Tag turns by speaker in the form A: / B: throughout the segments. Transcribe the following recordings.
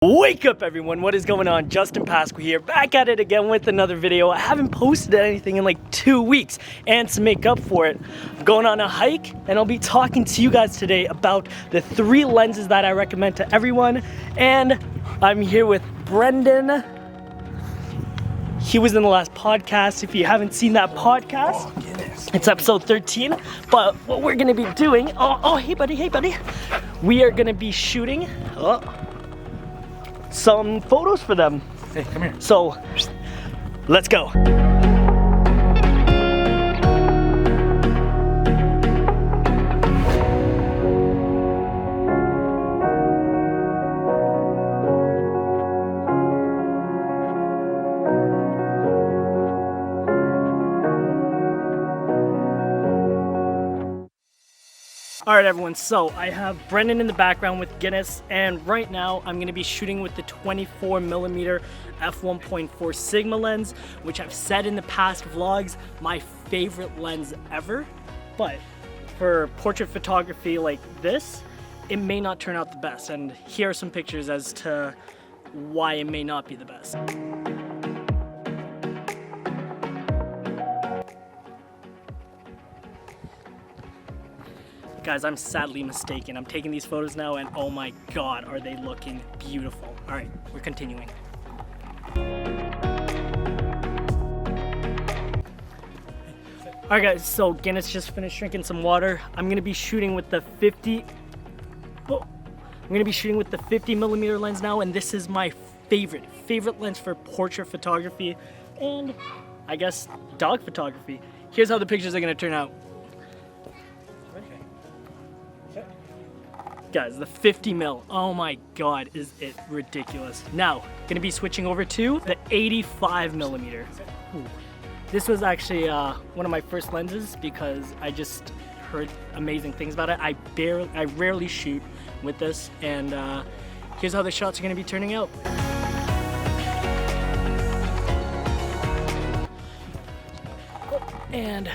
A: Wake up everyone, what is going on? Justin Pasqua here, back at it again with another video. I haven't posted anything in like 2 weeks, and to make up for it, I'm going on a hike and I'll be talking to you guys today about the 3 lenses that I recommend to everyone. And I'm here with Brendan. He was in the last podcast. If you haven't seen that podcast, it's episode 13. But what we're gonna be doing, hey buddy. We are gonna be shooting, some photos for them.
B: Hey, come here.
A: So, let's go. Alright everyone, so I have Brendan in the background with Guinness, and right now I'm going to be shooting with the 24mm f1.4 Sigma lens, which I've said in the past vlogs, my favorite lens ever. But for portrait photography like this, it may not turn out the best, and here are some pictures as to why it may not be the best. Guys, I'm sadly mistaken. I'm taking these photos now and oh my god, are they looking beautiful. Alright, we're continuing. Alright guys, so Guinness just finished drinking some water. I'm gonna be shooting with the 50mm lens now, and this is my favorite lens for portrait photography and I guess dog photography. Here's how the pictures are gonna turn out. Guys, the 50mm, oh my god, is it ridiculous. Now, gonna be switching over to the 85mm. Ooh. This was actually one of my first lenses because I just heard amazing things about it. I rarely shoot with this, and here's how the shots are gonna be turning out. And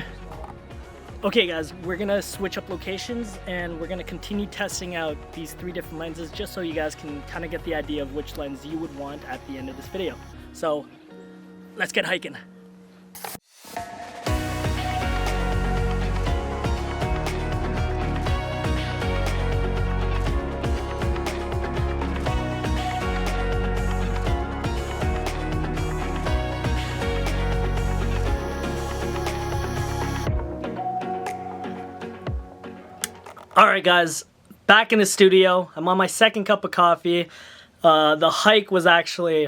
A: okay guys, we're gonna switch up locations and we're gonna continue testing out these 3 different lenses just so you guys can kind of get the idea of which lens you would want at the end of this video. So let's get hiking. Alright guys, back in the studio. I'm on my second cup of coffee. The hike was actually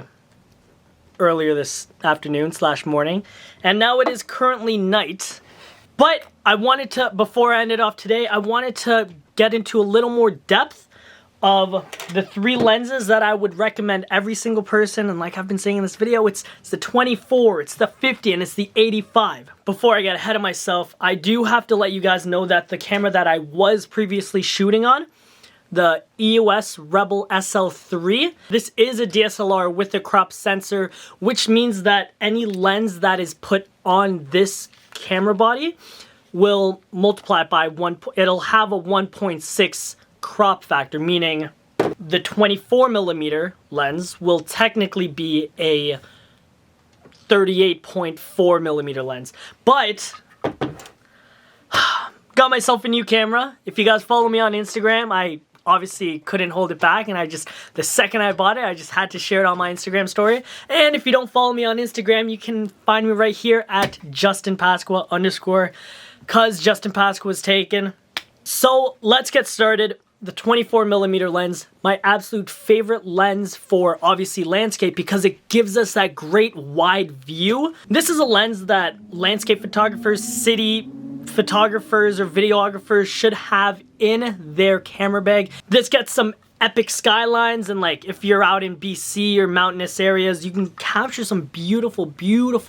A: earlier this afternoon / morning, and now it is currently night. But I wanted to, before I ended off today, I wanted to get into a little more depth of the 3 lenses that I would recommend every single person. And like I've been saying in this video, it's the 24, it's the 50, and it's the 85. Before I get ahead of myself, I do have to let you guys know that the camera that I was previously shooting on, the EOS Rebel SL3, this is a DSLR with a crop sensor, which means that any lens that is put on this camera body will multiply it by 1. It'll have a 1.6 crop factor, meaning the 24mm lens will technically be a 38.4mm lens. But got myself a new camera. If you guys follow me on Instagram, I obviously couldn't hold it back, and the second I bought it, I just had to share it on my Instagram story. And if you don't follow me on Instagram, you can find me right here at JustinPasqua_, cause Justin Pasqua was taken. So let's get started. The 24mm lens, my absolute favorite lens for obviously landscape because it gives us that great wide view. This is a lens that landscape photographers, city photographers, or videographers should have in their camera bag. This gets some epic skylines, and like if you're out in BC or mountainous areas, you can capture some beautiful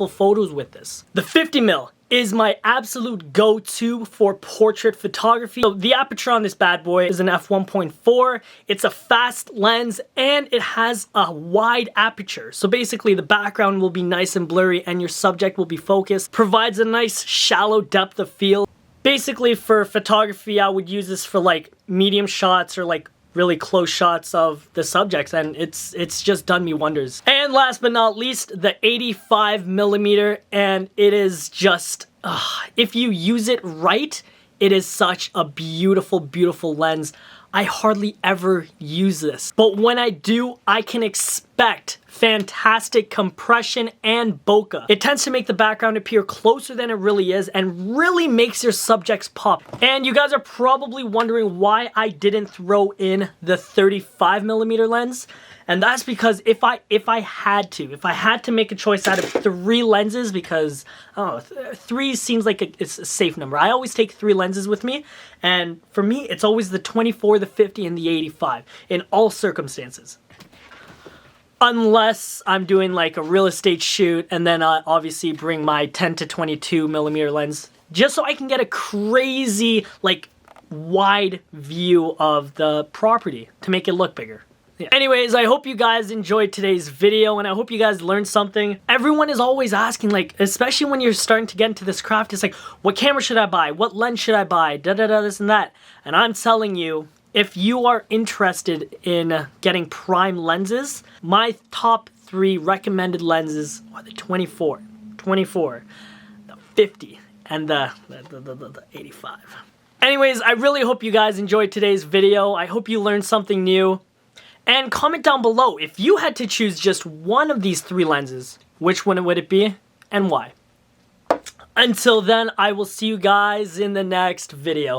A: photos with this. The 50mm is my absolute go-to for portrait photography. So the aperture on this bad boy is an f1.4. It's a fast lens and it has a wide aperture. So basically the background will be nice and blurry and your subject will be focused. Provides a nice shallow depth of field. Basically for photography, I would use this for like medium shots or like really close shots of the subjects, and it's just done me wonders. And last but not least, the 85mm, and it is just, if you use it right, it is such a beautiful, beautiful lens. I hardly ever use this, but when I do, I can expect fantastic compression and bokeh. It tends to make the background appear closer than it really is and really makes your subjects pop. And you guys are probably wondering why I didn't throw in the 35mm lens. And that's because if I had to make a choice out of 3 lenses, because 3 seems like it's a safe number. I always take 3 lenses with me, and for me, it's always the 24, the 50, and the 85 in all circumstances. Unless I'm doing like a real estate shoot, and then I obviously bring my 10 to 22mm lens, just so I can get a crazy, like, wide view of the property to make it look bigger. Yeah. Anyways, I hope you guys enjoyed today's video, and I hope you guys learned something. Everyone is always asking, like, especially when you're starting to get into this craft, it's like, what camera should I buy? What lens should I buy? Da-da-da, this and that. And I'm telling you, if you are interested in getting prime lenses, my top 3 recommended lenses are the 24, the 50, and the 85. Anyways, I really hope you guys enjoyed today's video. I hope you learned something new. And comment down below, if you had to choose just one of these 3 lenses, which one would it be and why? Until then, I will see you guys in the next video.